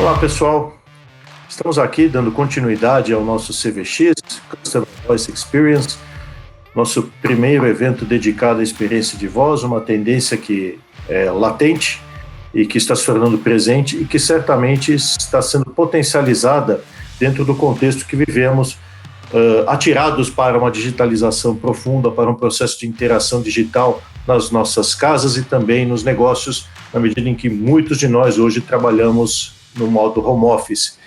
Olá, pessoal. Estamos aqui dando continuidade ao nosso CVX, Customer Voice Experience, nosso primeiro evento dedicado à experiência de voz, uma tendência que é latente e que está se tornando presente e que certamente está sendo potencializada dentro do contexto que vivemos, atirados para uma digitalização profunda, para um processo de interação digital nas nossas casas e também nos negócios, na medida em que muitos de nós hoje trabalhamos no modo home office.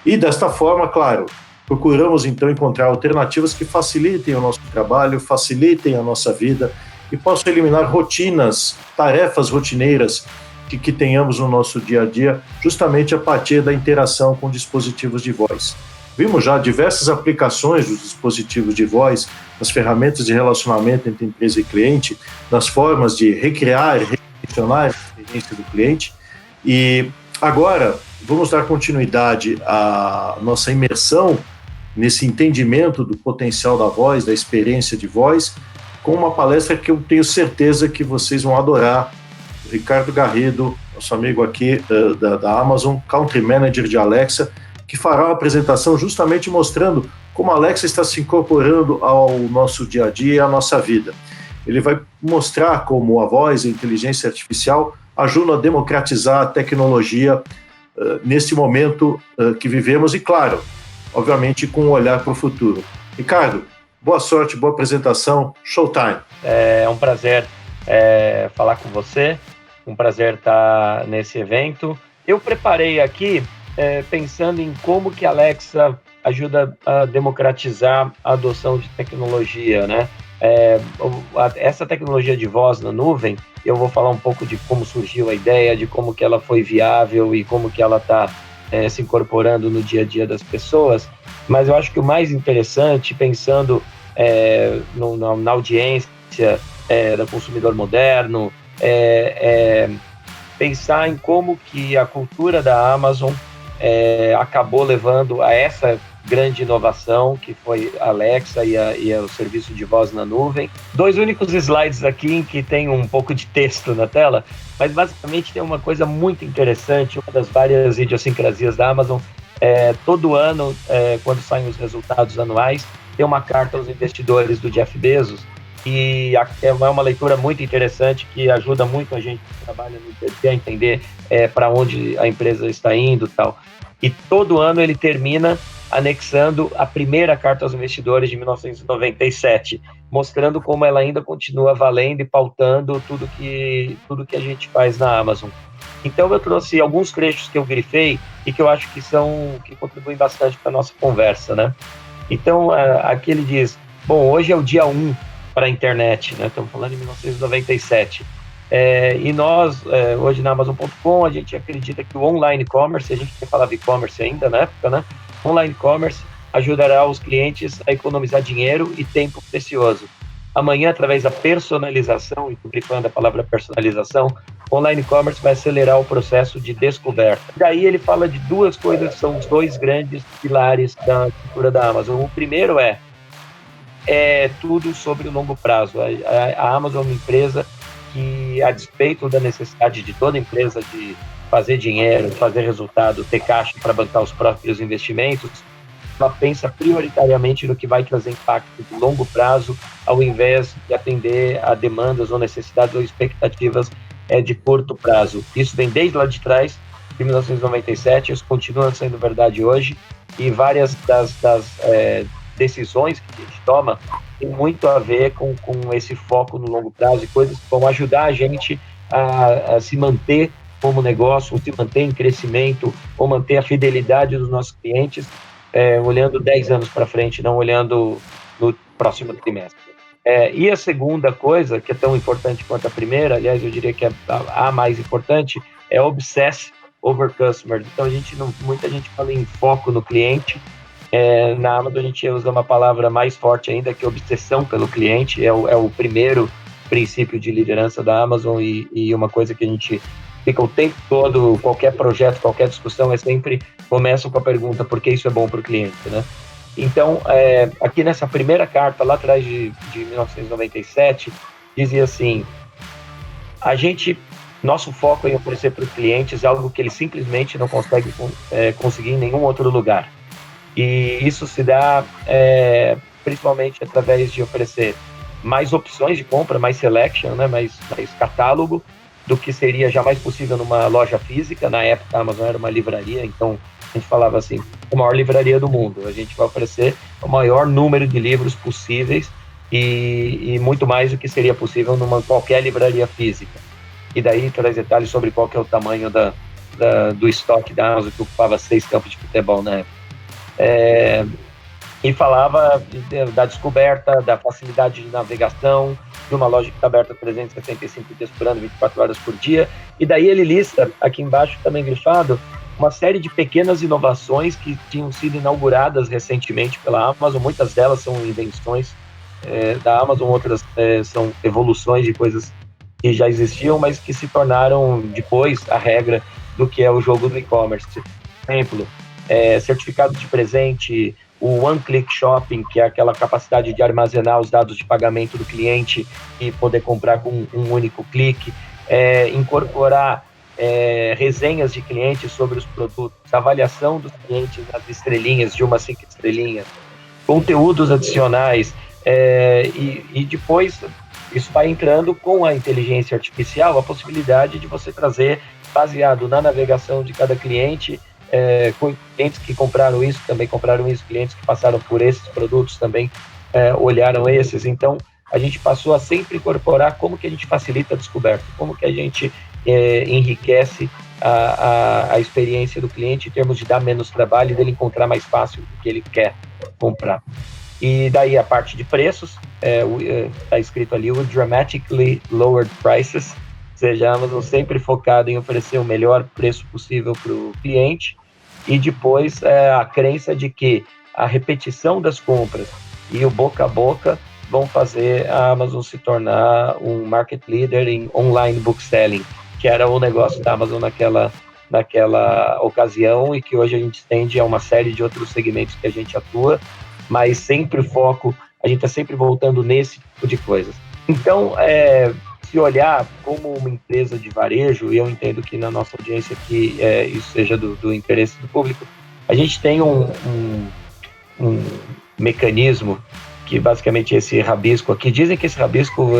E desta forma, claro, procuramos então encontrar alternativas que facilitem o nosso trabalho, facilitem a nossa vida e possam eliminar rotinas, tarefas rotineiras que tenhamos no nosso dia a dia, justamente a partir da interação com dispositivos de voz. Vimos já diversas aplicações dos dispositivos de voz, nas ferramentas de relacionamento entre empresa e cliente, nas formas de recriar e redirecionar a experiência do cliente. E agora vamos dar continuidade à nossa imersão nesse entendimento do potencial da voz, da experiência de voz, com uma palestra que eu tenho certeza que vocês vão adorar. O Ricardo Garrido, nosso amigo aqui da Amazon, Country Manager de Alexa, que fará uma apresentação justamente mostrando como a Alexa está se incorporando ao nosso dia a dia e à nossa vida. Ele vai mostrar como a voz e a inteligência artificial ajudam a democratizar a tecnologia nesse momento que vivemos e, claro, obviamente com um olhar para o futuro. Ricardo, boa sorte, boa apresentação, showtime. É um prazer falar com você, um prazer estar nesse evento. Eu preparei aqui pensando em como que a Alexa ajuda a democratizar a adoção de tecnologia, né? Essa tecnologia de voz na nuvem, eu vou falar um pouco de como surgiu a ideia, de como que ela foi viável e como que ela está se incorporando no dia a dia das pessoas, mas eu acho que o mais interessante, pensando na audiência do consumidor moderno, pensar em como que a cultura da Amazon acabou levando a essa grande inovação, que foi a Alexa e o serviço de voz na nuvem. 2 únicos slides aqui em que tem um pouco de texto na tela, mas basicamente tem uma coisa muito interessante, uma das várias idiosincrasias da Amazon. Todo ano, quando saem os resultados anuais, tem uma carta aos investidores do Jeff Bezos, e é uma leitura muito interessante que ajuda muito a gente que trabalha no dia a dia a entender para onde a empresa está indo e tal. E todo ano ele termina anexando a primeira carta aos investidores de 1997, mostrando como ela ainda continua valendo e pautando tudo que a gente faz na Amazon. Então eu trouxe alguns trechos que eu grifei e que eu acho que contribuem bastante para a nossa conversa, né? Então aqui ele diz, bom, hoje é o dia 1 para a internet, né? Estamos falando de 1997. E nós, hoje na Amazon.com, a gente acredita que o online commerce, a gente falava e-commerce ainda na época, né? Online commerce ajudará os clientes a economizar dinheiro e tempo precioso. Amanhã, através da personalização, e grifando a palavra personalização, online commerce vai acelerar o processo de descoberta. Daí ele fala de 2 coisas que são os 2 grandes pilares da cultura da Amazon. O primeiro é tudo sobre o longo prazo. A Amazon é uma empresa que, a despeito da necessidade de toda empresa de fazer dinheiro, fazer resultado, ter caixa para bancar os próprios investimentos, ela pensa prioritariamente no que vai trazer impacto de longo prazo, ao invés de atender a demandas ou necessidades ou expectativas de curto prazo. Isso vem desde lá de trás, de 1997, isso continua sendo verdade hoje, e várias das decisões que a gente toma tem muito a ver com esse foco no longo prazo e coisas que vão ajudar a gente a se manter como negócio, ou se manter em crescimento, ou manter a fidelidade dos nossos clientes, olhando 10 anos para frente, não olhando no próximo trimestre. E a segunda coisa, que é tão importante quanto a primeira, aliás, eu diria que é a mais importante, é obsess over customer. Então, muita gente fala em foco no cliente. Na Amazon a gente usa uma palavra mais forte ainda, que é obsessão pelo cliente. É o primeiro princípio de liderança da Amazon e uma coisa que a gente fica o tempo todo, qualquer projeto, qualquer discussão, sempre começa com a pergunta por que isso é bom para o cliente, né? Então, aqui nessa primeira carta, lá atrás de 1997, dizia assim, a gente Nosso foco é oferecer para os clientes algo que eles simplesmente não conseguem conseguir em nenhum outro lugar. E isso se dá principalmente através de oferecer mais opções de compra, mais selection, né, mais catálogo, do que seria jamais possível numa loja física. Na época, a Amazon era uma livraria, então a gente falava assim, a maior livraria do mundo. A gente vai oferecer o maior número de livros possíveis e muito mais do que seria possível numa qualquer livraria física. E daí traz detalhes sobre qual que é o tamanho do estoque da Amazon, que ocupava 6 campos de futebol na época. E falava da descoberta, da facilidade de navegação, de uma loja que está aberta 365 dias por ano, 24 horas por dia. E daí ele lista, aqui embaixo também grifado, uma série de pequenas inovações que tinham sido inauguradas recentemente pela Amazon. Muitas delas são invenções da Amazon, outras são evoluções de coisas que já existiam, mas que se tornaram depois a regra do que é o jogo do e-commerce. Por exemplo, certificado de presente, o One-Click Shopping, que é aquela capacidade de armazenar os dados de pagamento do cliente e poder comprar com um único clique, incorporar resenhas de clientes sobre os produtos, avaliação dos clientes nas estrelinhas, de 1 a 5 estrelinhas, conteúdos adicionais, e depois isso vai entrando com a inteligência artificial, a possibilidade de você trazer, baseado na navegação de cada cliente, clientes que compraram isso, também compraram isso, clientes que passaram por esses produtos também olharam esses. Então, a gente passou a sempre incorporar como que a gente facilita a descoberta, como que a gente enriquece a experiência do cliente em termos de dar menos trabalho e dele encontrar mais fácil o que ele quer comprar. E daí a parte de preços, está escrito ali, o Dramatically Lowered Prices, ou seja, a Amazon sempre focada em oferecer o melhor preço possível para o cliente, e depois a crença de que a repetição das compras e o boca a boca vão fazer a Amazon se tornar um market leader em online bookselling, que era o negócio da Amazon naquela ocasião e que hoje a gente estende a uma série de outros segmentos que a gente atua, mas sempre o foco, a gente está sempre voltando nesse tipo de coisas. Então, se olhar como uma empresa de varejo, e eu entendo que na nossa audiência aqui isso seja do interesse do público, a gente tem um mecanismo que basicamente esse rabisco aqui, dizem que esse rabisco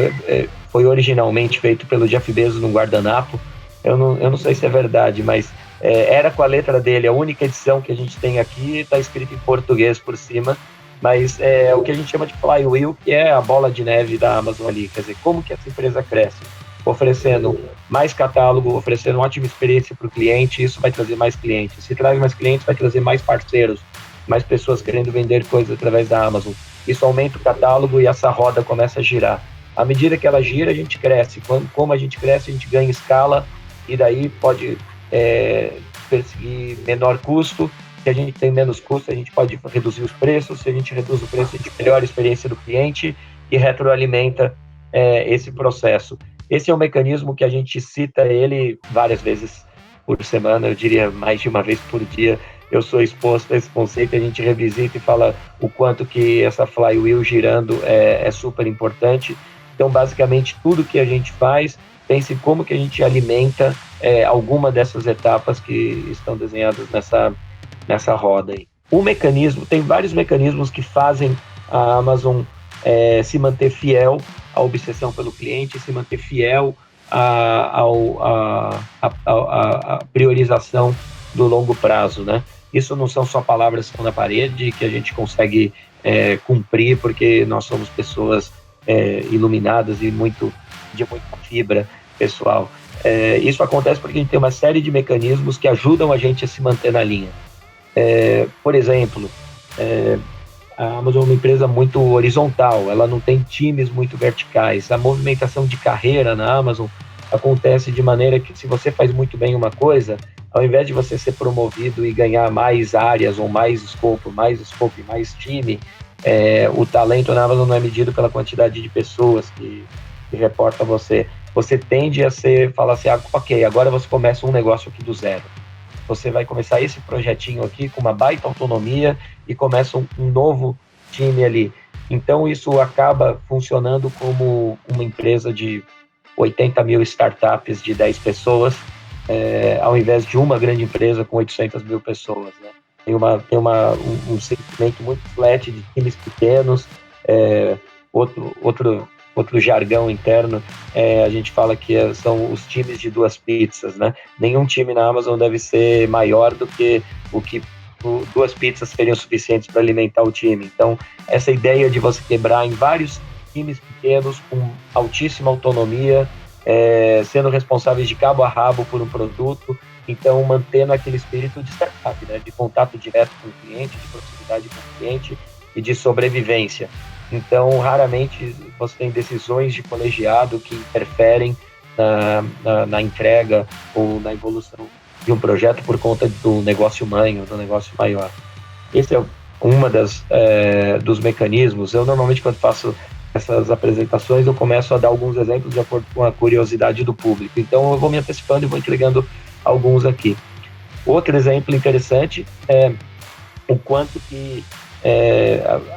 foi originalmente feito pelo Jeff Bezos num guardanapo, eu não sei se é verdade, mas era com a letra dele, a única edição que a gente tem aqui está escrito em português por cima, mas é o que a gente chama de flywheel, que é a bola de neve da Amazon ali, quer dizer, como que essa empresa cresce? Oferecendo mais catálogo, oferecendo uma ótima experiência para o cliente, isso vai trazer mais clientes. Se traz mais clientes, vai trazer mais parceiros, mais pessoas querendo vender coisas através da Amazon. Isso aumenta o catálogo e essa roda começa a girar. À medida que ela gira, a gente cresce. Como a gente cresce, a gente ganha escala e daí pode perseguir menor custo. Se a gente tem menos custo, a gente pode reduzir os preços. Se a gente reduz o preço, a gente melhora a experiência do cliente e retroalimenta esse processo. Esse é um mecanismo que a gente cita ele várias vezes por semana, eu diria mais de uma vez por dia. Eu sou exposto a esse conceito, a gente revisita e fala o quanto que essa flywheel girando é super importante. Então, basicamente, tudo que a gente faz, pense como que a gente alimenta alguma dessas etapas que estão desenhadas nessa roda aí. O mecanismo, tem vários mecanismos que fazem a Amazon se manter fiel à obsessão pelo cliente, se manter fiel à priorização do longo prazo, né? Isso não são só palavras que estão na parede, que a gente consegue cumprir, porque nós somos pessoas iluminadas e de muita fibra pessoal. Isso acontece porque a gente tem uma série de mecanismos que ajudam a gente a se manter na linha. Por exemplo, a Amazon é uma empresa muito horizontal, ela não tem times muito verticais. A movimentação de carreira na Amazon acontece de maneira que, se você faz muito bem uma coisa, ao invés de você ser promovido e ganhar mais áreas ou mais escopo e mais time, o talento na Amazon não é medido pela quantidade de pessoas que reportam a você. Você tende a falar assim, ok, agora você começa um negócio aqui do zero. Você vai começar esse projetinho aqui com uma baita autonomia e começa um novo time ali. Então, isso acaba funcionando como uma empresa de 80 mil startups de 10 pessoas, ao invés de uma grande empresa com 800 mil pessoas, né? Tem um segmento muito flat de times pequenos. Outro jargão interno, a gente fala que são os times de 2 pizzas, né? Nenhum time na Amazon deve ser maior do que 2 pizzas seriam suficientes para alimentar o time. Então, essa ideia de você quebrar em vários times pequenos com altíssima autonomia, sendo responsáveis de cabo a rabo por um produto, então mantendo aquele espírito de startup, né? De contato direto com o cliente, de proximidade com o cliente e de sobrevivência. Então, raramente você tem decisões de colegiado que interferem na entrega ou na evolução de um projeto por conta do negócio mãe ou do negócio maior. Esse é dos mecanismos. Eu, normalmente, quando faço essas apresentações, eu começo a dar alguns exemplos de acordo com a curiosidade do público. Então, eu vou me antecipando e vou entregando alguns aqui. Outro exemplo interessante é o quanto que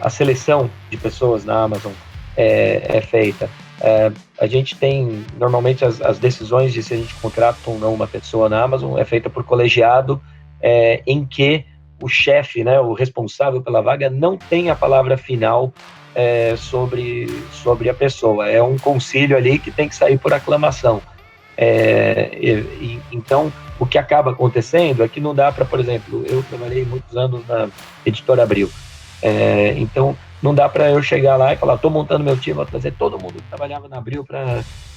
a seleção de pessoas na Amazon é feita. A gente tem, normalmente, as decisões de se a gente contrata ou não uma pessoa na Amazon é feita por colegiado, em que o chefe, né, o responsável pela vaga, não tem a palavra final sobre a pessoa. É um concílio ali que tem que sair por aclamação. Então, o que acaba acontecendo é que não dá para, por exemplo, eu trabalhei muitos anos na Editora Abril, então não dá para eu chegar lá e falar, estou montando meu time, vou trazer todo mundo que trabalhava na Abril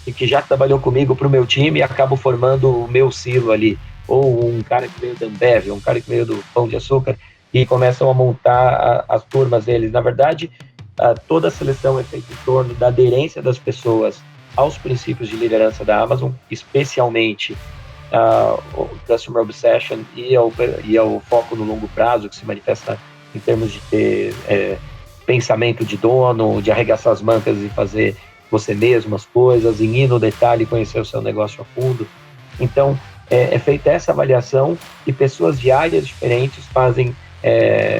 e que já trabalhou comigo para o meu time e acabo formando o meu silo ali, ou um cara que veio da Ambev, um cara que veio do Pão de Açúcar, e começam a montar as turmas deles. Na verdade, toda a seleção é feita em torno da aderência das pessoas aos princípios de liderança da Amazon, especialmente o Customer Obsession e ao foco no longo prazo, que se manifesta em termos de ter pensamento de dono, de arregaçar as mangas e fazer você mesmo as coisas, em ir no detalhe e conhecer o seu negócio a fundo. Então, é feita essa avaliação e pessoas de áreas diferentes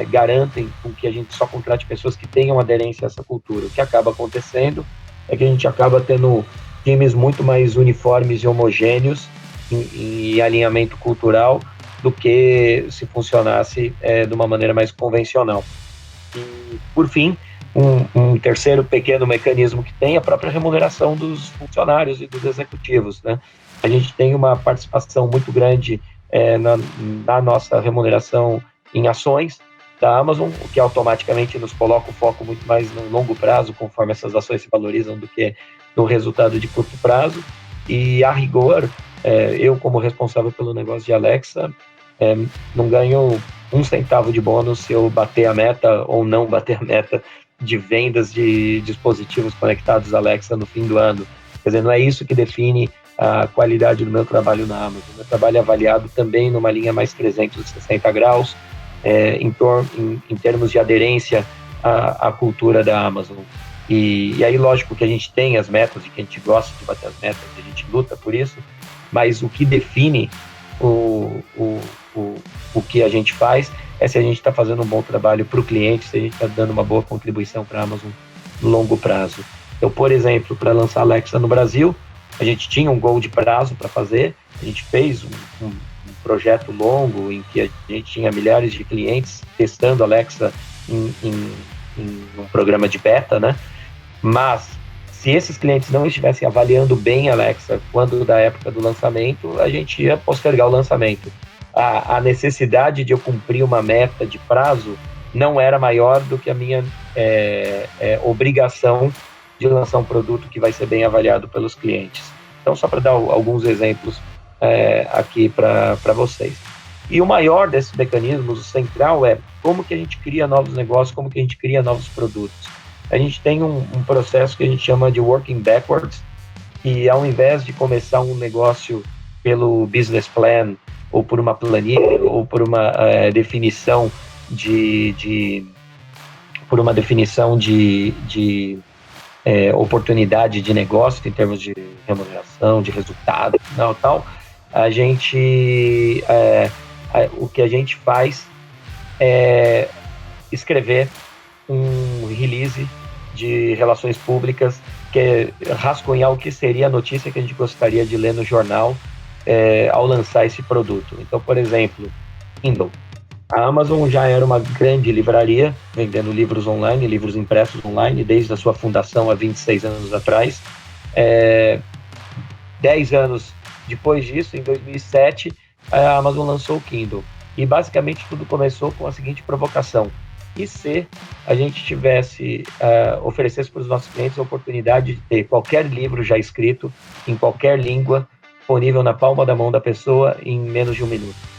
garantem com que a gente só contrate pessoas que tenham aderência a essa cultura. O que acaba acontecendo é que a gente acaba tendo times muito mais uniformes e homogêneos em alinhamento cultural do que se funcionasse de uma maneira mais convencional. E, por fim, um terceiro pequeno mecanismo que tem é a própria remuneração dos funcionários e dos executivos, né? A gente tem uma participação muito grande na nossa remuneração em ações da Amazon, o que automaticamente nos coloca o foco muito mais no longo prazo, conforme essas ações se valorizam, do que no resultado de curto prazo. E, a rigor, eu, como responsável pelo negócio de Alexa, não ganho 1 centavo de bônus se eu bater a meta ou não bater a meta de vendas de dispositivos conectados Alexa no fim do ano. Quer dizer, não é isso que define a qualidade do meu trabalho na Amazon. Meu trabalho é avaliado também numa linha mais 360 graus, em termos de aderência à cultura da Amazon. E aí, lógico que a gente tem as metas e que a gente gosta de bater as metas, a gente luta por isso, mas o que define o que a gente faz é se a gente está fazendo um bom trabalho para o cliente, se a gente está dando uma boa contribuição para a Amazon no longo prazo. Então, por exemplo, para lançar Alexa no Brasil, a gente tinha um goal de prazo para fazer, a gente fez um projeto longo em que a gente tinha milhares de clientes testando Alexa em um programa de beta, né? Mas, se esses clientes não estivessem avaliando bem a Alexa quando da época do lançamento, a gente ia postergar o lançamento. A necessidade de eu cumprir uma meta de prazo não era maior do que a minha obrigação de lançar um produto que vai ser bem avaliado pelos clientes. Então, só para dar alguns exemplos aqui para vocês. E o maior desses mecanismos, o central, é como que a gente cria novos negócios, como que a gente cria novos produtos. A gente tem um processo que a gente chama de working backwards, e ao invés de começar um negócio pelo business plan, ou por uma planilha, ou por uma definição de oportunidade de negócio em termos de remuneração, de resultado, tal, a gente, o que a gente faz escrever um release de relações públicas rascunhar o que seria a notícia que a gente gostaria de ler no jornal ao lançar esse produto. Então, por exemplo, Kindle. A Amazon já era uma grande livraria, vendendo livros online, livros impressos online, desde a sua fundação há 26 anos atrás. 10 anos depois disso, em 2007, a Amazon lançou o Kindle. E basicamente tudo começou com a seguinte provocação: e se a gente oferecesse para os nossos clientes a oportunidade de ter qualquer livro já escrito, em qualquer língua, disponível na palma da mão da pessoa em menos de um minuto?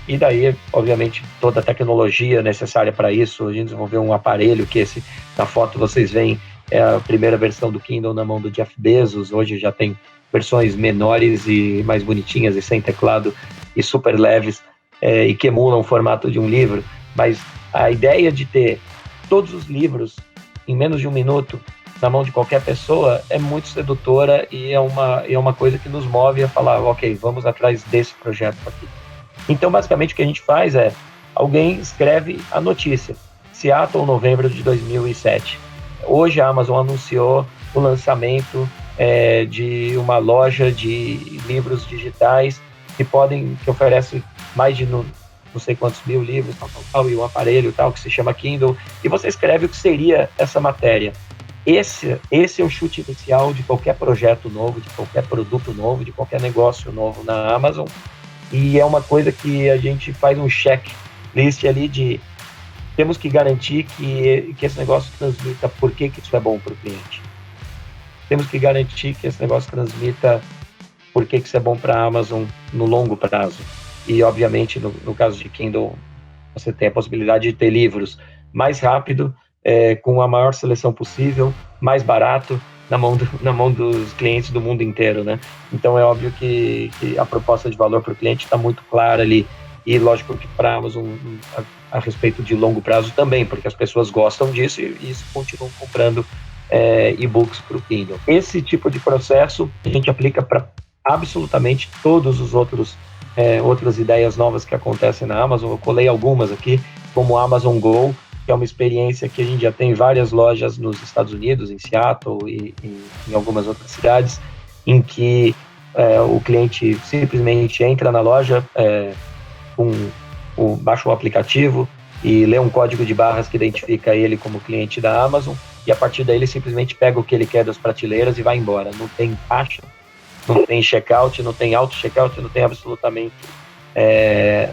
E daí, obviamente, toda a tecnologia necessária para isso. A gente desenvolveu um aparelho que na foto vocês veem, é a primeira versão do Kindle na mão do Jeff Bezos. Hoje já tem versões menores e mais bonitinhas e sem teclado e super leves, e que emulam o formato de um livro. Mas a ideia de ter todos os livros em menos de um minuto na mão de qualquer pessoa é muito sedutora e é uma coisa que nos move a falar, ok, vamos atrás desse projeto aqui. Então, basicamente, o que a gente faz é, alguém escreve a notícia, Seattle, novembro de 2007. Hoje a Amazon anunciou o lançamento de uma loja de livros digitais que oferece mais de não sei quantos mil livros, tal, e um aparelho tal, que se chama Kindle, e você escreve o que seria essa matéria. Esse é o chute inicial de qualquer projeto novo, de qualquer produto novo, de qualquer negócio novo na Amazon. E é uma coisa que a gente faz um checklist ali de temos que garantir que esse negócio transmita por que isso é bom para o cliente. Temos que garantir que esse negócio transmita por que isso é bom para a Amazon no longo prazo. E, obviamente, no caso de Kindle, você tem a possibilidade de ter livros mais rápido, com a maior seleção possível, mais barato, na mão dos clientes do mundo inteiro, né? Então é óbvio que a proposta de valor para o cliente está muito clara ali, e lógico que para a Amazon a respeito de longo prazo também, porque as pessoas gostam disso e continuam comprando e-books para o Kindle. Esse tipo de processo a gente aplica para absolutamente todos os outras ideias novas que acontecem na Amazon. Eu colei algumas aqui, como o Amazon Go, que é uma experiência que a gente já tem várias lojas nos Estados Unidos, em Seattle e em algumas outras cidades, em que o cliente simplesmente entra na loja, baixa um aplicativo e lê um código de barras que identifica ele como cliente da Amazon, e a partir daí ele simplesmente pega o que ele quer das prateleiras e vai embora. Não tem caixa, não tem checkout, não tem auto-checkout, não tem absolutamente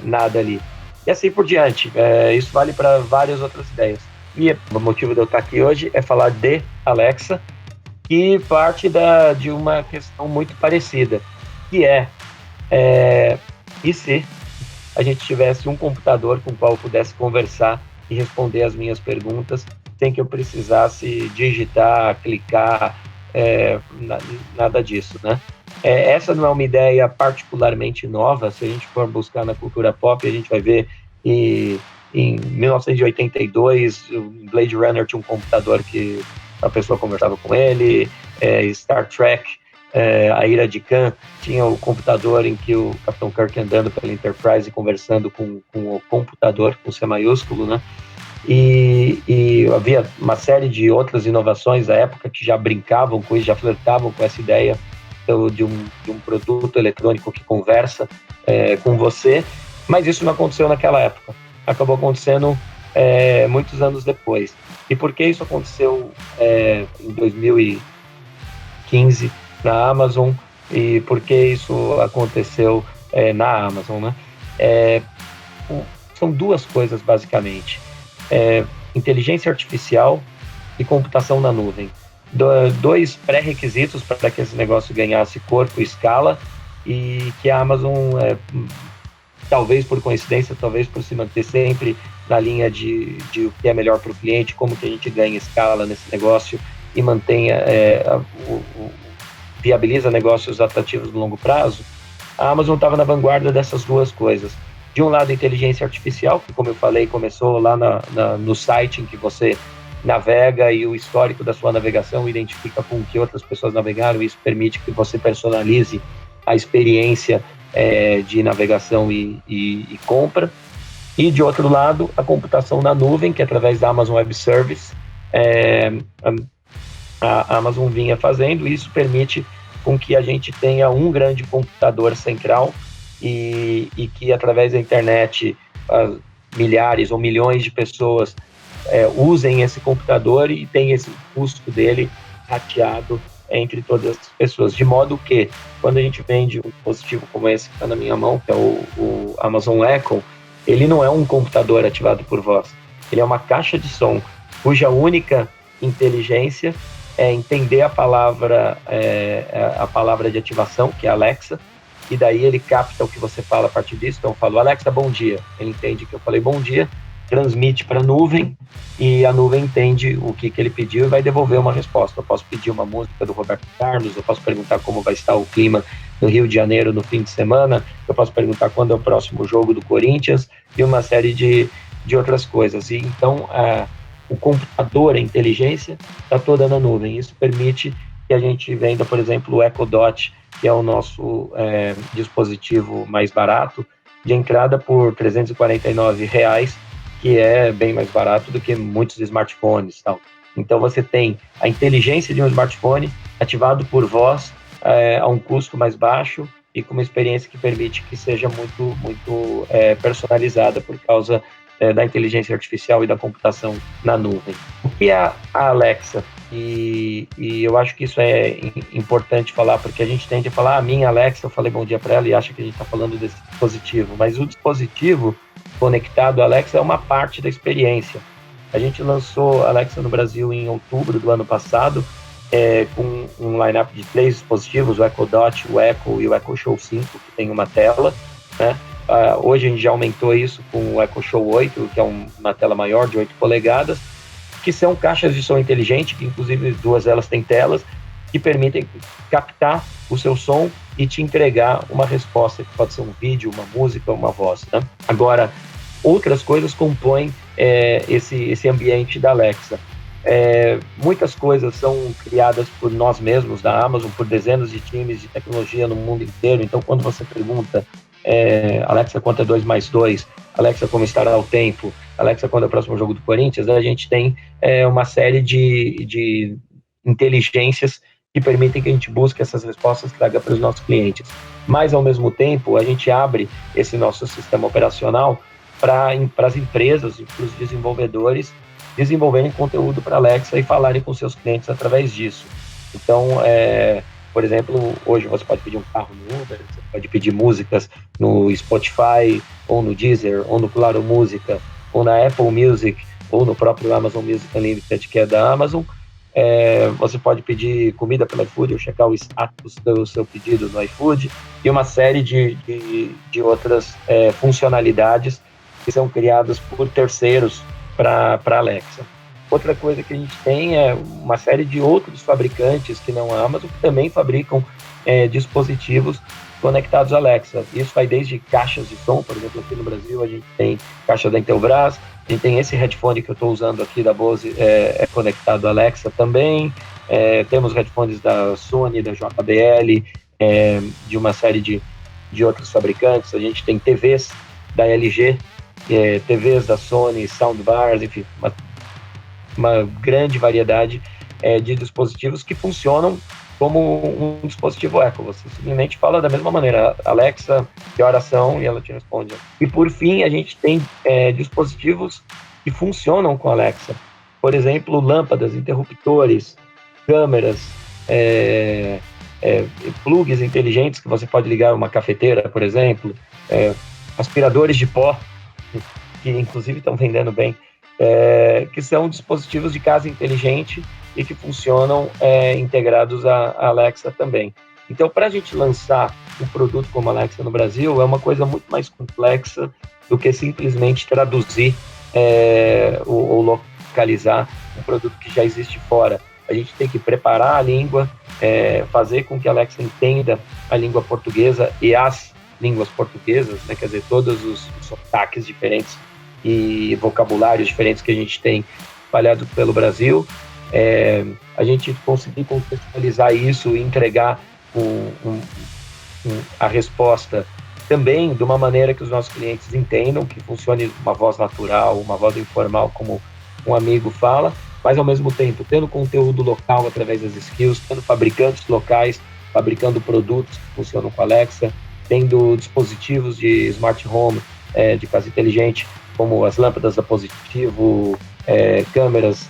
nada ali. E assim por diante. Isso vale para várias outras ideias. E o motivo de eu estar aqui hoje é falar de Alexa, que parte de uma questão muito parecida, que e se a gente tivesse um computador com o qual eu pudesse conversar e responder as minhas perguntas sem que eu precisasse digitar, clicar, nada disso, né? Essa não é uma ideia particularmente nova. Se a gente for buscar na cultura pop, a gente vai ver em 1982, o Blade Runner tinha um computador que a pessoa conversava com ele, Star Trek, a Ira de Khan tinha o computador em que o Capitão Kirk andando pela Enterprise e conversando com o computador, com C maiúsculo, né? E havia uma série de outras inovações da época que já brincavam com isso, já flertavam com essa ideia de um produto eletrônico que conversa com você, mas isso não aconteceu naquela época. Acabou acontecendo muitos anos depois. E por que isso aconteceu em 2015 na Amazon, e por que isso aconteceu na Amazon, né? São duas coisas, basicamente. Inteligência artificial e computação na nuvem. Dois pré-requisitos para que esse negócio ganhasse corpo e escala, e que a Amazon, talvez por coincidência, talvez por se manter sempre na linha de o que é melhor para o cliente, como que a gente ganha escala nesse negócio e mantenha, viabiliza negócios atrativos no longo prazo. A Amazon estava na vanguarda dessas duas coisas. De um lado, a inteligência artificial, que, como eu falei, começou lá no site em que você navega, e o histórico da sua navegação identifica com que outras pessoas navegaram, e isso permite que você personalize a experiência de navegação e compra. E, de outro lado, a computação na nuvem, que através da Amazon Web Service a Amazon vinha fazendo, e isso permite com que a gente tenha um grande computador central e que, através da internet, milhares ou milhões de pessoas usem esse computador e tem esse custo dele rateado entre todas as pessoas, de modo que, quando a gente vende um dispositivo como esse que está na minha mão, que é o Amazon Echo, ele não é um computador ativado por voz, ele é uma caixa de som cuja única inteligência é entender a palavra de ativação, que é Alexa, e daí ele capta o que você fala a partir disso. Então eu falo, Alexa, bom dia. Ele entende que eu falei bom dia, transmite para a nuvem, e a nuvem entende o que ele pediu e vai devolver uma resposta. Eu posso pedir uma música do Roberto Carlos, eu posso perguntar como vai estar o clima no Rio de Janeiro no fim de semana, eu posso perguntar quando é o próximo jogo do Corinthians, e uma série de outras coisas. E então o computador, a inteligência, está toda na nuvem. Isso permite que a gente venda, por exemplo, o Echo Dot, que é o nosso dispositivo mais barato, de entrada por R$349, que é bem mais barato do que muitos smartphones. Tal. Então você tem a inteligência de um smartphone ativado por voz a um custo mais baixo e com uma experiência que permite que seja muito personalizada por causa da inteligência artificial e da computação na nuvem. O que é a Alexa? E eu acho que isso é importante falar, porque a gente tende a falar, a minha Alexa, eu falei bom dia para ela e acha que a gente está falando desse dispositivo, mas o dispositivo conectado à Alexa é uma parte da experiência. A gente lançou a Alexa no Brasil em outubro do ano passado, com um line-up de 3 dispositivos, o Echo Dot, o Echo e o Echo Show 5, que tem uma tela, né? Hoje a gente já aumentou isso com o Echo Show 8, que é uma tela maior de 8 polegadas, que são caixas de som inteligente, que inclusive 2 delas têm telas, que permitem captar o seu som e te entregar uma resposta, que pode ser um vídeo, uma música, uma voz. Né? Agora, outras coisas compõem esse ambiente da Alexa. Muitas coisas são criadas por nós mesmos, da Amazon, por dezenas de times de tecnologia no mundo inteiro. Então, quando você pergunta Alexa, quanto é 2 mais 2? Alexa, como estará o tempo? Alexa, quando é o próximo jogo do Corinthians? A gente tem uma série de inteligências que permitem que a gente busque essas respostas, traga para os nossos clientes. Mas, ao mesmo tempo, a gente abre esse nosso sistema operacional para as empresas e para os desenvolvedores desenvolverem conteúdo para Alexa e falarem com seus clientes através disso. Então, por exemplo, hoje você pode pedir um carro no Uber, você pode pedir músicas no Spotify, ou no Deezer, ou no Claro Música, ou na Apple Music, ou no próprio Amazon Music Unlimited, que é da Amazon. Você pode pedir comida pelo iFood, ou checar o status do seu pedido no iFood, e uma série de outras funcionalidades que são criadas por terceiros para Alexa. Outra coisa que a gente tem é uma série de outros fabricantes que não a Amazon, que também fabricam dispositivos conectados à Alexa. Isso vai desde caixas de som, por exemplo, aqui no Brasil a gente tem caixa da Intelbras, a gente tem esse headphone que eu estou usando aqui da Bose, conectado à Alexa também, temos headphones da Sony, da JBL, de uma série de outros fabricantes, a gente tem TVs da LG, TVs da Sony, soundbars, enfim, uma grande variedade de dispositivos que funcionam como um dispositivo Echo. Você simplesmente fala da mesma maneira, Alexa, que horas são, e ela te responde. E por fim, a gente tem dispositivos que funcionam com Alexa. Por exemplo, lâmpadas, interruptores, câmeras, plugs inteligentes que você pode ligar a uma cafeteira, por exemplo, aspiradores de pó, que inclusive estão vendendo bem, que são dispositivos de casa inteligente e que funcionam integrados à Alexa também. Então, para a gente lançar um produto como a Alexa no Brasil, é uma coisa muito mais complexa do que simplesmente traduzir ou localizar um produto que já existe fora. A gente tem que preparar a língua, fazer com que a Alexa entenda a língua portuguesa e as línguas portuguesas, né? Quer dizer, todos os sotaques diferentes e vocabulários diferentes que a gente tem espalhado pelo Brasil, a gente conseguir contextualizar isso e entregar a resposta também de uma maneira que os nossos clientes entendam, que funcione uma voz natural, uma voz informal, como um amigo fala, mas ao mesmo tempo tendo conteúdo local através das skills, tendo fabricantes locais fabricando produtos que funcionam com a Alexa, tendo dispositivos de smart home, de casa inteligente, como as lâmpadas da Positivo, câmeras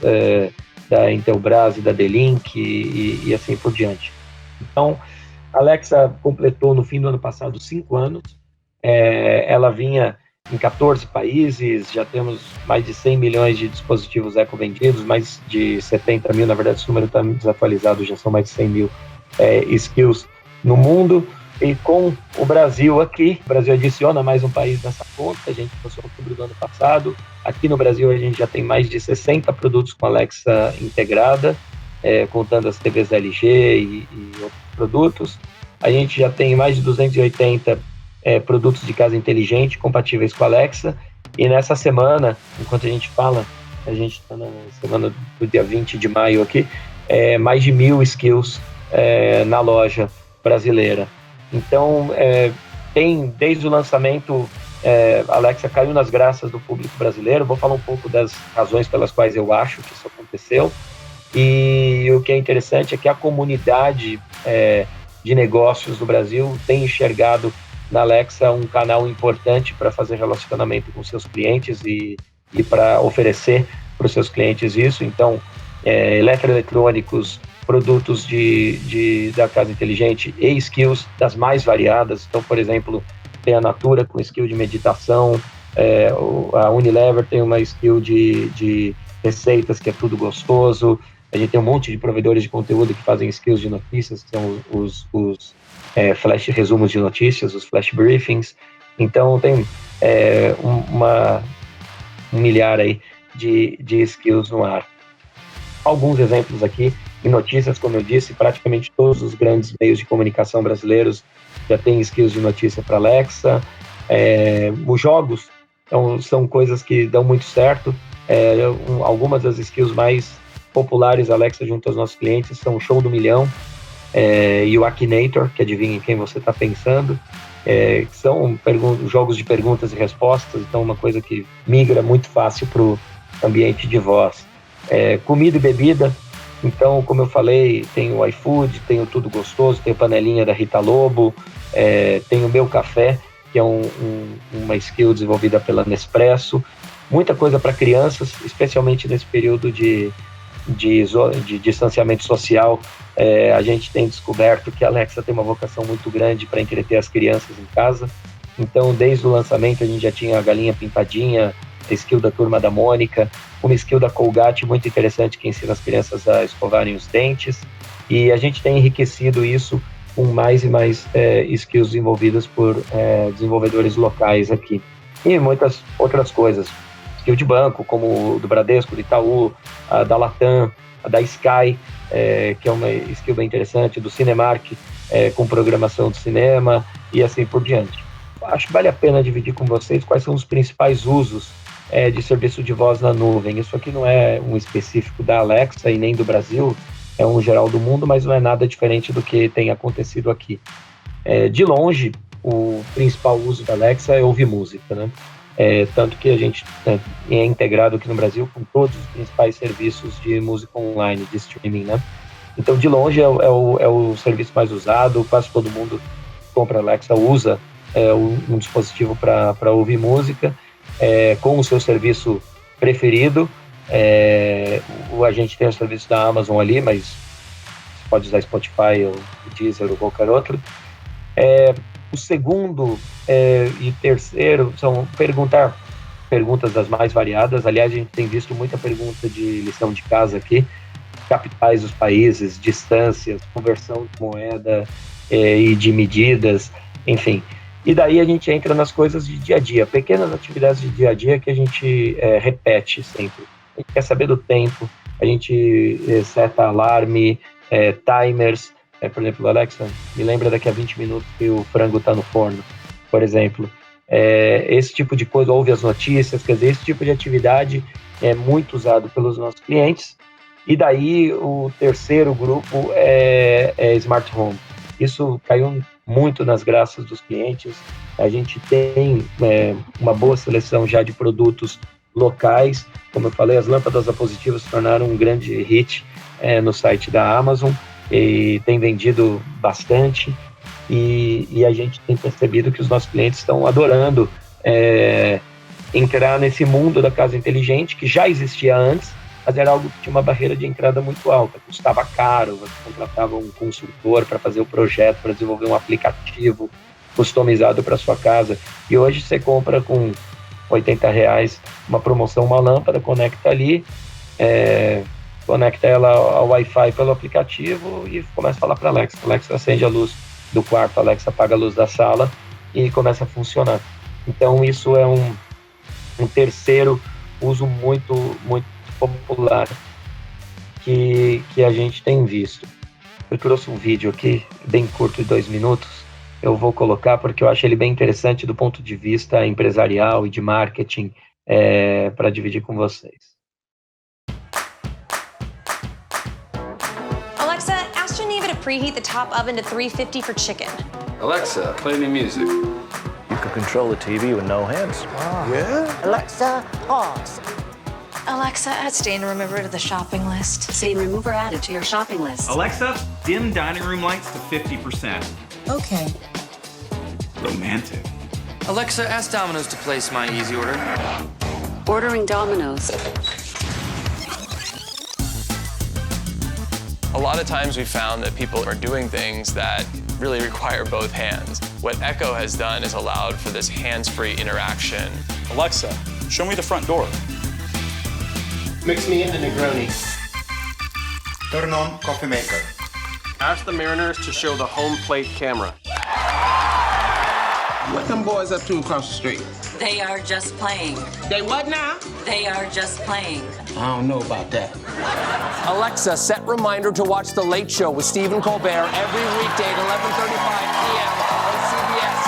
da Intelbras e da D-Link e assim por diante. Então, a Alexa completou no fim do ano passado 5 anos, ela vinha em 14 países, já temos mais de 100 milhões de dispositivos Echo vendidos, mais de 70 mil, na verdade esse número está desatualizado, já são mais de 100 mil skills no mundo, e com o Brasil aqui, o Brasil adiciona mais um país nessa conta, a gente passou em outubro do ano passado, aqui no Brasil a gente já tem mais de 60 produtos com Alexa integrada, contando as TVs LG e outros produtos, a gente já tem mais de 280 produtos de casa inteligente compatíveis com a Alexa, e nessa semana, enquanto a gente fala, a gente está na semana do dia 20 de maio aqui, mais de 1.000 skills na loja brasileira. Então, tem desde o lançamento, a Alexa caiu nas graças do público brasileiro. Vou falar um pouco das razões pelas quais eu acho que isso aconteceu, e o que é interessante é que a comunidade de negócios do Brasil tem enxergado na Alexa um canal importante para fazer relacionamento com seus clientes e para oferecer para os seus clientes isso. Então, eletroeletrônicos, produtos da casa inteligente e skills das mais variadas. Então, por exemplo, tem a Natura com skill de meditação, a Unilever tem uma skill de receitas que é tudo gostoso. A gente tem um monte de provedores de conteúdo que fazem skills de notícias, que são os flash resumos de notícias, os flash briefings. Então tem um milhar aí de skills no ar. Alguns exemplos aqui em notícias, como eu disse, praticamente todos os grandes meios de comunicação brasileiros já têm skills de notícia para Alexa. Os jogos são coisas que dão muito certo. Algumas das skills mais populares Alexa junto aos nossos clientes são o Show do Milhão, e o Akinator, que adivinha quem você está pensando, que são jogos de perguntas e respostas, então uma coisa que migra muito fácil para o ambiente de voz. Comida e bebida, então, como eu falei, tem o iFood, tem o Tudo Gostoso, tem a panelinha da Rita Lobo, tem o Meu Café, que é uma skill desenvolvida pela Nespresso, muita coisa para crianças, especialmente nesse período de distanciamento social. A gente tem descoberto que a Alexa tem uma vocação muito grande para entreter as crianças em casa. Então, desde o lançamento, a gente já tinha a Galinha Pintadinha, a skill da Turma da Mônica, uma skill da Colgate muito interessante que ensina as crianças a escovarem os dentes. E a gente tem enriquecido isso com mais e mais skills desenvolvidas por desenvolvedores locais aqui. E muitas outras coisas. Skill de banco, como o do Bradesco, do Itaú, a da Latam, a da Sky, que é uma skill bem interessante, do Cinemark, com programação de cinema e assim por diante. Acho que vale a pena dividir com vocês quais são os principais usos de serviço de voz na nuvem. Isso aqui não é um específico da Alexa e nem do Brasil, é um geral do mundo, mas não é nada diferente do que tem acontecido aqui. De longe, o principal uso da Alexa é ouvir música, né? Tanto que a gente é integrado aqui no Brasil com todos os principais serviços de música online, de streaming, né? Então, de longe, é o serviço mais usado, quase todo mundo que compra Alexa usa um dispositivo para ouvir música, com o seu serviço preferido. A gente tem o serviço da Amazon ali, mas você pode usar Spotify ou Deezer ou qualquer outro. O segundo e terceiro são perguntas das mais variadas. Aliás, a gente tem visto muita pergunta de lição de casa aqui, capitais dos países, distâncias, conversão de moeda e de medidas, enfim. E daí a gente entra nas coisas de dia a dia, pequenas atividades de dia a dia que a gente repete sempre. A gente quer saber do tempo, a gente seta alarme, timers. Por exemplo, Alexa, me lembra daqui a 20 minutos que o frango está no forno, por exemplo. Esse tipo de coisa, ouve as notícias, quer dizer, esse tipo de atividade é muito usado pelos nossos clientes. E daí o terceiro grupo é Smart Home. Isso caiu muito nas graças dos clientes. A gente tem uma boa seleção já de produtos locais. Como eu falei, as lâmpadas apositivas se tornaram um grande hit no site da Amazon e tem vendido bastante. E a gente tem percebido que os nossos clientes estão adorando entrar nesse mundo da casa inteligente, que já existia antes, mas era algo que tinha uma barreira de entrada muito alta, custava caro, você contratava um consultor para fazer o projeto, para desenvolver um aplicativo customizado para sua casa, e hoje você compra com R$80 uma promoção, uma lâmpada, conecta ali, conecta ela ao Wi-Fi pelo aplicativo e começa a falar para a Alexa. Alexa acende a luz do quarto, Alexa apaga a luz da sala e começa a funcionar. Então isso é um terceiro uso muito, muito popular que a gente tem visto. Eu trouxe um vídeo aqui, bem curto, de 2 minutos, eu vou colocar porque eu acho ele bem interessante do ponto de vista empresarial e de marketing, para dividir com vocês. Alexa, ask Geneva to preheat the top oven to 350 for chicken. Alexa, play me music. You can control the TV with no hands. Yeah? Alexa, pause. Alexa, add stain remover to the shopping list. Stain remover added to your shopping list. Alexa, dim dining room lights to 50%. Okay. Romantic. Alexa, ask Domino's to place my easy order. Ordering Domino's. A lot of times we found that people are doing things that really require both hands. What Echo has done is allowed for this hands-free interaction. Alexa, show me the front door. Mix me a Negroni. Turn on coffee maker. Ask the Mariners to show the home plate camera. What them boys up to across the street? They are just playing. They what now? They are just playing. I don't know about that. Alexa, set reminder to watch The Late Show with Stephen Colbert every weekday at 11:35 p.m. on CBS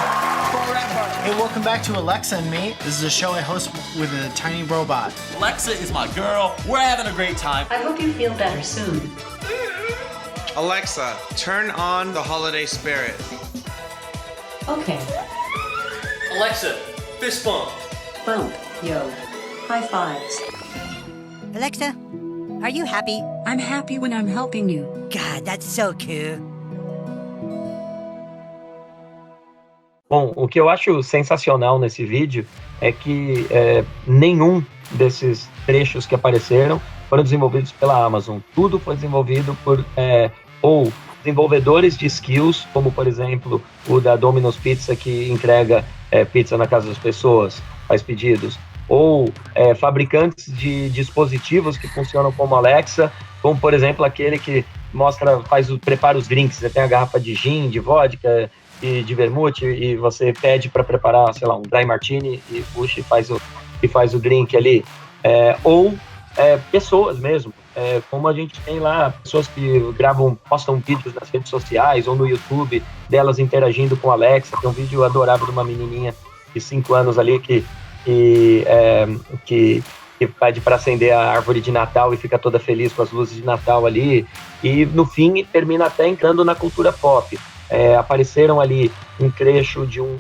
forever. Hey, welcome back to Alexa and Me. This is a show I host with a tiny robot. Alexa is my girl. We're having a great time. I hope you feel better soon. Alexa, turn on the holiday spirit. Okay. Alexa, fist bump. Bump, yo. High fives. Alexa, are you happy? I'm happy when I'm helping you. God, that's so cool. Bom, o que eu acho sensacional nesse vídeo é que nenhum desses trechos que apareceram foram desenvolvidos pela Amazon. Tudo foi desenvolvido por ou desenvolvedores de skills, como por exemplo o da Domino's Pizza, que entrega pizza na casa das pessoas, faz pedidos, ou fabricantes de dispositivos que funcionam como Alexa, como por exemplo aquele que prepara os drinks. Você tem a garrafa de gin, de vodka e de vermute e você pede para preparar, sei lá, um dry martini e puxa e faz o drink ali, ou pessoas mesmo, como a gente tem lá, pessoas que postam vídeos nas redes sociais ou no YouTube delas interagindo com a Alexa. Tem um vídeo adorável de uma menininha de 5 anos ali que pede para acender a árvore de Natal e fica toda feliz com as luzes de Natal ali, e no fim termina até entrando na cultura pop. Apareceram ali um trecho de um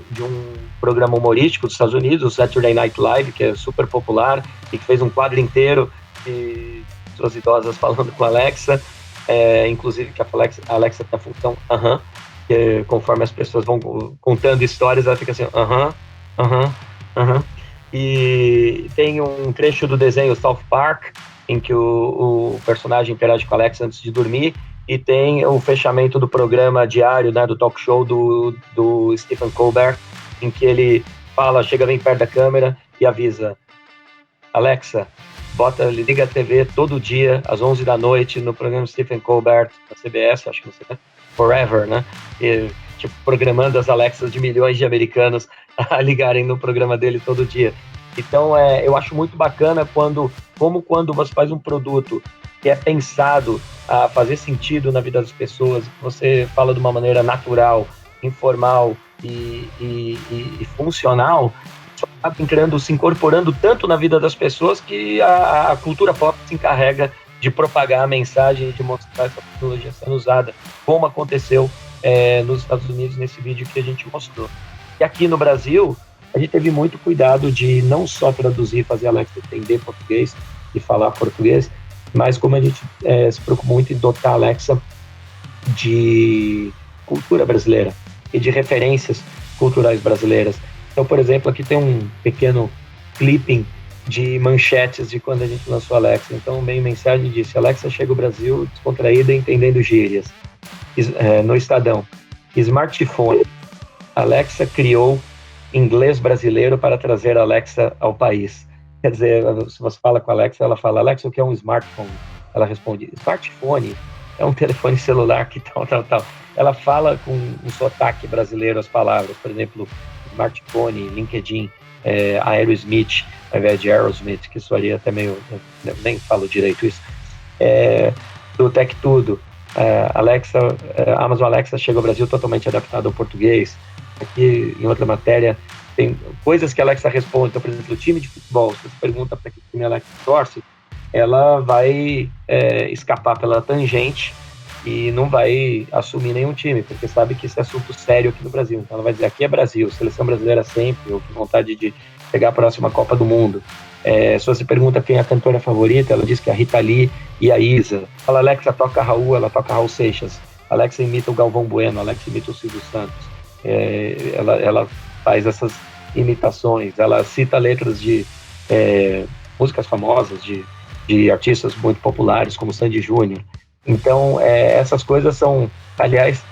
programa humorístico dos Estados Unidos, o Saturday Night Live, que é super popular e que fez um quadro inteiro de pessoas idosas falando com a Alexa, inclusive que a Alexa tem a função que conforme as pessoas vão contando histórias, ela fica assim, E tem um trecho do desenho South Park, em que o personagem interage com a Alexa antes de dormir, e tem o fechamento do programa diário, né, do talk show do Stephen Colbert, em que ele chega bem perto da câmera e avisa: Alexa, liga a TV todo dia, às 11 da noite, no programa Stephen Colbert, na CBS, acho que não sei, Forever, né? E, programando as Alexas de milhões de americanos a ligarem no programa dele todo dia. Então, eu acho muito bacana quando você faz um produto que é pensado a fazer sentido na vida das pessoas, você fala de uma maneira natural, informal e funcional, se incorporando tanto na vida das pessoas que a cultura pop se encarrega de propagar a mensagem e de mostrar essa tecnologia sendo usada, como aconteceu nos Estados Unidos nesse vídeo que a gente mostrou. E aqui no Brasil, a gente teve muito cuidado de não só traduzir, fazer a Alexa entender português e falar português, mas como a gente se preocupa muito em dotar a Alexa de cultura brasileira e de referências culturais brasileiras. Então, por exemplo, aqui tem um pequeno clipping de manchetes de quando a gente lançou a Alexa. Então, meio mensagem disse: Alexa chega ao Brasil descontraída, entendendo gírias. No Estadão, smartphone. Alexa criou inglês brasileiro para trazer a Alexa ao país. Quer dizer, se você fala com a Alexa, ela fala: Alexa, o que é um smartphone? Ela responde: smartphone é um telefone celular que tal. Ela fala com um sotaque brasileiro as palavras. Por exemplo, smartphone, LinkedIn, Aerosmith, ao invés de Aerosmith, que soaria até meio... nem falo direito isso. Do Tech Tudo, Amazon Alexa chega ao Brasil totalmente adaptado ao português. Aqui, em outra matéria, tem coisas que a Alexa responde. Então, por exemplo, o time de futebol, se você pergunta para que time a Alexa torce, ela vai escapar pela tangente e não vai assumir nenhum time, porque sabe que isso é assunto sério aqui no Brasil. Então ela vai dizer: aqui é Brasil, seleção brasileira sempre, ou com vontade de pegar a próxima Copa do Mundo. Se você pergunta quem é a cantora favorita, ela diz que é a Rita Lee e a Isa. Fala: Alexa toca Raul, ela toca Raul Seixas. Alexa imita o Galvão Bueno, Alexa imita o Silvio Santos. Ela faz essas imitações, ela cita letras de músicas famosas, de artistas muito populares, como Sandy Júnior. Então, essas coisas são... Aliás,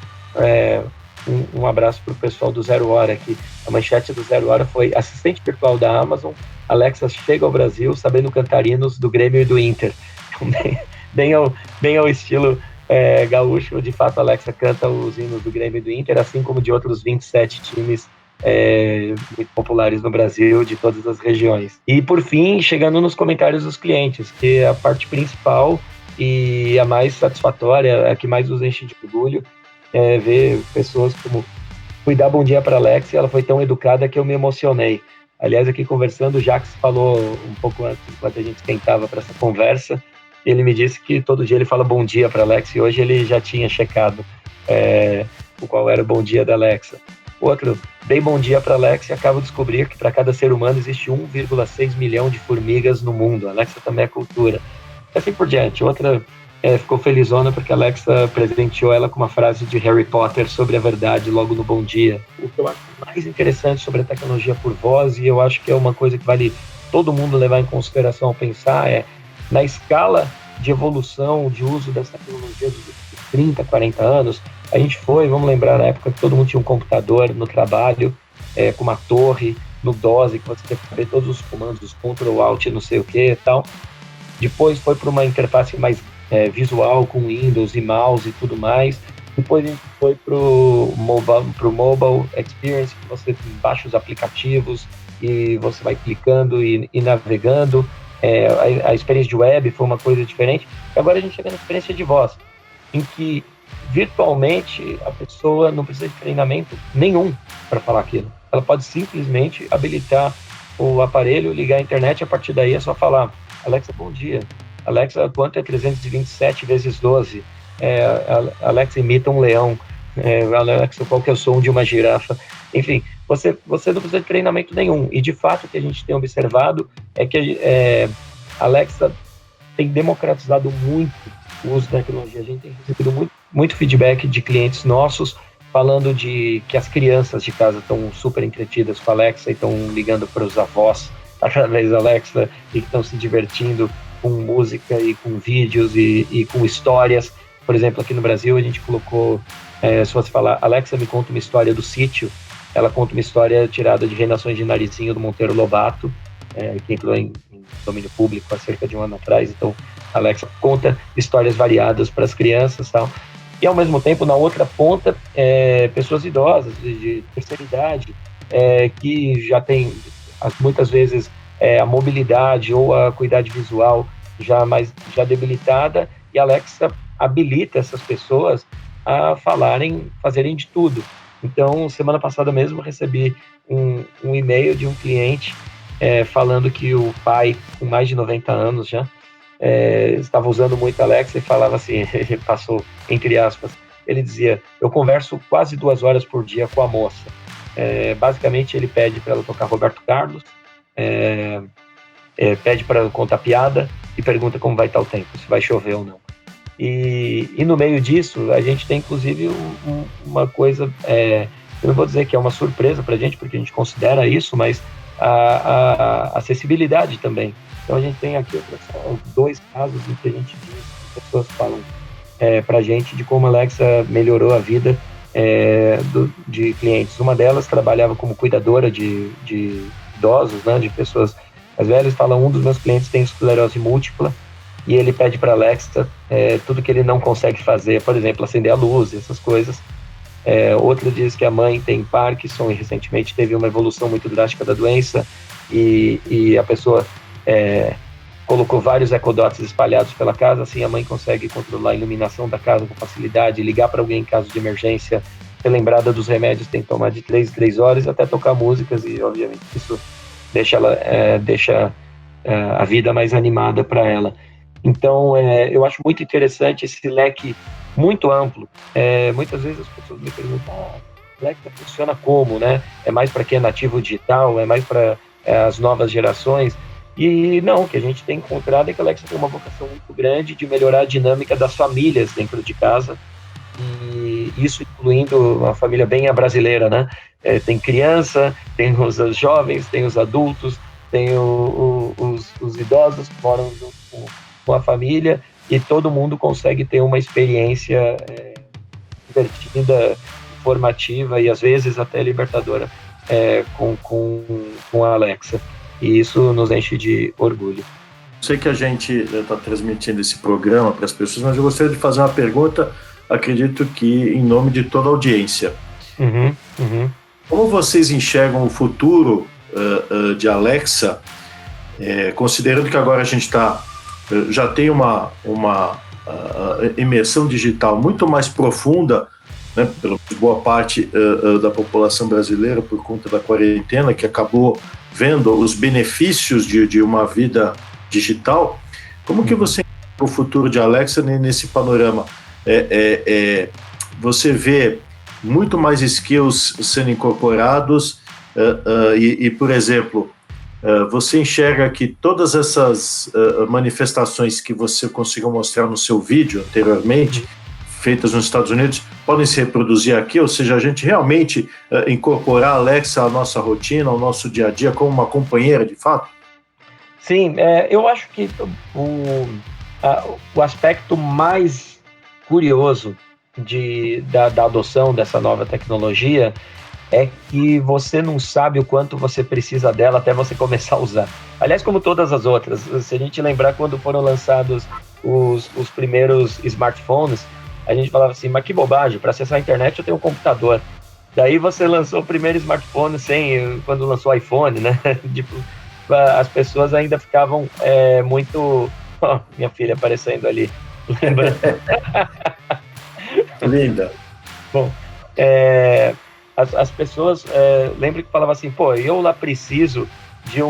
um abraço para o pessoal do Zero Hora aqui. A manchete do Zero Hora foi: assistente virtual da Amazon, Alexa chega ao Brasil sabendo cantar hinos do Grêmio e do Inter. Então, bem ao estilo gaúcho. De fato, a Alexa canta os hinos do Grêmio e do Inter, assim como de outros 27 times muito populares no Brasil, de todas as regiões. E, por fim, chegando nos comentários dos clientes, que é a parte principal e a mais satisfatória, a que mais nos enche de orgulho, ver pessoas como: fui dar bom dia para a Alexa e ela foi tão educada que eu me emocionei. Aliás, aqui conversando, o Jacques falou um pouco antes, enquanto a gente esquentava para essa conversa, ele me disse que todo dia ele fala bom dia para a Alexa, e hoje ele já tinha checado qual era o bom dia da Alexa. Outro: dei bom dia para a Alexa e acabo de descobrir que para cada ser humano existe 1,6 milhão de formigas no mundo. A Alexa também é cultura. E assim por diante. Outra ficou felizona porque a Alexa presenteou ela com uma frase de Harry Potter sobre a verdade logo no bom dia. O que eu acho mais interessante sobre a tecnologia por voz, e eu acho que é uma coisa que vale todo mundo levar em consideração ao pensar, na escala de evolução, de uso dessa tecnologia dos 30, 40 anos, a gente vamos lembrar, na época que todo mundo tinha um computador no trabalho, com uma torre, no DOS, que você tem que saber todos os comandos, Ctrl, Alt, não sei o que e tal. Depois foi para uma interface mais visual, com Windows e mouse e tudo mais. Depois a gente foi para o mobile experience, que você baixa os aplicativos e você vai clicando e navegando. A experiência de web foi uma coisa diferente. E agora a gente chega na experiência de voz, em que virtualmente a pessoa não precisa de treinamento nenhum para falar aquilo. Ela pode simplesmente habilitar o aparelho, ligar a internet, e a partir daí é só falar: Alexa, bom dia. Alexa, quanto é 327 vezes 12? Alexa, imita um leão. Alexa, qual que é o som de uma girafa? Enfim, você não precisa de treinamento nenhum. E, de fato, o que a gente tem observado é que a Alexa tem democratizado muito o uso da tecnologia. A gente tem recebido muito feedback de clientes nossos falando de que as crianças de casa estão super entretidas com a Alexa e estão ligando para os avós através da Alexa e que estão se divertindo com música e com vídeos e com histórias. Por exemplo, aqui no Brasil a gente colocou, se você falar: Alexa, me conta uma história do sítio, ela conta uma história tirada de Reinações de Narizinho, do Monteiro Lobato, que entrou em domínio público há cerca de um ano atrás. Então, a Alexa conta histórias variadas para as crianças e tal. E, ao mesmo tempo, na outra ponta, pessoas idosas, de terceira idade, que já têm, muitas vezes, a mobilidade ou a acuidade visual já debilitada, e a Alexa habilita essas pessoas a fazerem de tudo. Então, semana passada mesmo, recebi um e-mail de um cliente falando que o pai, com mais de 90 anos já, estava usando muito a Alexa e falava assim, ele passou entre aspas, ele dizia: eu converso quase 2 horas por dia com a moça. basicamente ele pede para ela tocar Roberto Carlos, pede para ela contar piada e pergunta como vai estar o tempo, se vai chover ou não. E no meio disso, a gente tem inclusive uma coisa, eu não vou dizer que é uma surpresa para a gente, porque a gente considera isso, mas a acessibilidade também. Então a gente tem aqui 2 casos em que a gente diz, que as pessoas falam para a gente de como a Alexa melhorou a vida de clientes. Uma delas trabalhava como cuidadora de idosos, né, de pessoas mais velhas. Fala, um dos meus clientes tem esclerose múltipla e ele pede para a Alexa tudo que ele não consegue fazer, por exemplo, acender a luz, essas coisas. Outra diz que a mãe tem Parkinson e recentemente teve uma evolução muito drástica da doença e a pessoa colocou vários ecodots espalhados pela casa, assim a mãe consegue controlar a iluminação da casa com facilidade, ligar para alguém em caso de emergência, ser lembrada dos remédios, tem que tomar de 3 em 3 horas, até tocar músicas, e obviamente isso deixa a vida mais animada para ela. Então eu acho muito interessante esse leque muito amplo. Muitas vezes as pessoas me perguntam, Alexa funciona como, né? É mais para quem é nativo digital, é mais para as novas gerações? E não, o que a gente tem encontrado é que a Alexa tem uma vocação muito grande de melhorar a dinâmica das famílias dentro de casa, e isso incluindo uma família bem brasileira, né? Tem criança, tem os jovens, tem os adultos, tem os idosos que moram junto com a família, e todo mundo consegue ter uma experiência divertida, informativa e às vezes até libertadora com a Alexa. E isso nos enche de orgulho. Sei que a gente está transmitindo esse programa para as pessoas, mas eu gostaria de fazer uma pergunta, acredito que em nome de toda a audiência. Como vocês enxergam o futuro de Alexa, considerando que agora a gente já tem uma imersão digital muito mais profunda, né, pela boa parte da população brasileira por conta da quarentena, que acabou vendo os benefícios de uma vida digital. Como que você vê o futuro de Alexa nesse panorama? Você vê muito mais skills sendo incorporados e, por exemplo, você enxerga que todas essas manifestações que você conseguiu mostrar no seu vídeo anteriormente, feitas nos Estados Unidos, podem se reproduzir aqui, ou seja, a gente realmente incorporar a Alexa à nossa rotina, ao nosso dia a dia, como uma companheira de fato? Sim, eu acho que o aspecto mais curioso da adoção dessa nova tecnologia é que você não sabe o quanto você precisa dela até você começar a usar. Aliás, como todas as outras, se a gente lembrar quando foram lançados os primeiros smartphones, a gente falava assim, mas que bobagem, para acessar a internet eu tenho um computador. Daí você lançou o primeiro smartphone quando lançou o iPhone, né? Tipo, as pessoas ainda ficavam muito... Oh, minha filha aparecendo ali. Lembra? Linda. Bom, as pessoas lembram que falavam assim, pô, eu lá preciso de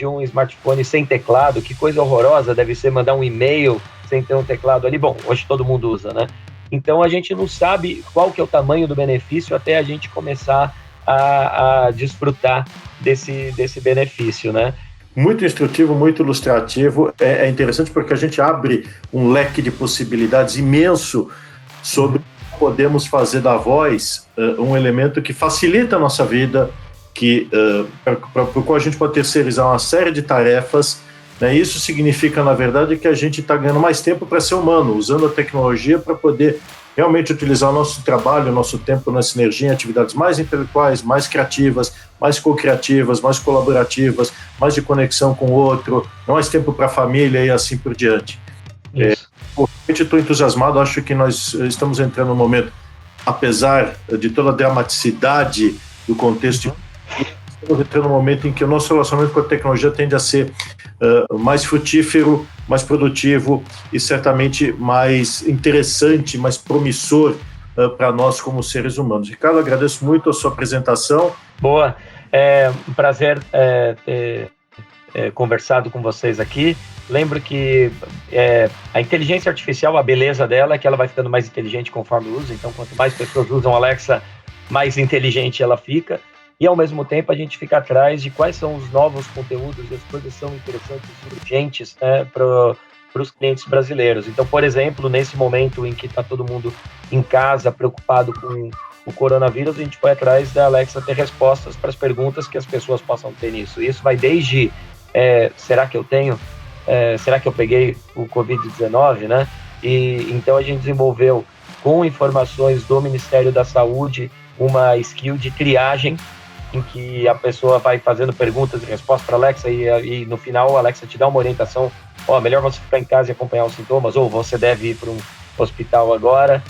um smartphone sem teclado, que coisa horrorosa deve ser mandar um e-mail sem ter um teclado ali. Bom, hoje todo mundo usa, né? Então a gente não sabe qual que é o tamanho do benefício até a gente começar a desfrutar desse benefício, né? Muito instrutivo, muito ilustrativo. É interessante porque a gente abre um leque de possibilidades imenso sobre o que podemos fazer da voz um elemento que facilita a nossa vida, para o qual a gente pode terceirizar uma série de tarefas, né? Isso significa, na verdade, que a gente está ganhando mais tempo para ser humano, usando a tecnologia para poder realmente utilizar o nosso trabalho, o nosso tempo na sinergia em atividades mais intelectuais, mais criativas, mais co-criativas, mais colaborativas, mais de conexão com o outro, mais tempo para a família e assim por diante. Realmente estou entusiasmado, acho que nós estamos entrando num momento, apesar de toda a dramaticidade do contexto, estamos entrando num momento em que o nosso relacionamento com a tecnologia tende a ser mais frutífero, mais produtivo e certamente mais interessante, mais promissor para nós como seres humanos. Ricardo, agradeço muito a sua apresentação. Boa, um prazer ter conversado com vocês aqui. Lembro que a inteligência artificial, a beleza dela é que ela vai ficando mais inteligente conforme usa, então quanto mais pessoas usam a Alexa, mais inteligente ela fica. e ao mesmo tempo a gente fica atrás de quais são os novos conteúdos e as coisas são interessantes e urgentes, né, para os clientes brasileiros. Então, por exemplo, nesse momento em que está todo mundo em casa preocupado com o coronavírus, a gente foi atrás da Alexa ter respostas para as perguntas que as pessoas possam ter nisso. Isso vai desde será que eu tenho? Será que eu peguei o Covid-19, né? E então a gente desenvolveu, com informações do Ministério da Saúde, uma skill de triagem, em que a pessoa vai fazendo perguntas e respostas para a Alexa e no final a Alexa te dá uma orientação, melhor você ficar em casa e acompanhar os sintomas, ou você deve ir para um hospital agora.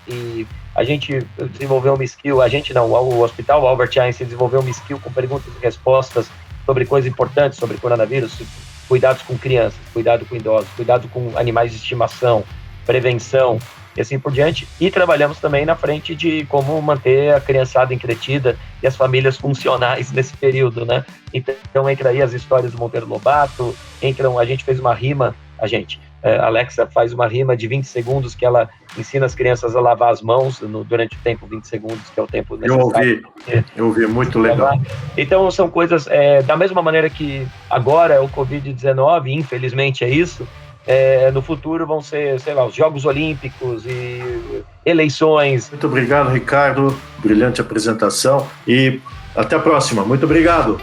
E a gente desenvolveu uma skill, o Hospital Albert Einstein desenvolveu uma skill com perguntas e respostas sobre coisas importantes sobre coronavírus, cuidados com crianças, cuidado com idosos, cuidado com animais de estimação, prevenção e assim por diante. E trabalhamos também na frente de como manter a criançada entretida e as famílias funcionais nesse período, né? Então entra aí as histórias do Monteiro Lobato, a gente fez uma rima, a Alexa faz uma rima de 20 segundos que ela ensina as crianças a lavar as mãos durante o tempo 20 segundos, que é o tempo necessário. Eu ouvi, muito legal. Então são coisas, da mesma maneira que agora é o Covid-19, infelizmente é isso, no futuro vão ser, os Jogos Olímpicos e eleições. Muito obrigado, Ricardo, brilhante apresentação e até a próxima. Muito obrigado.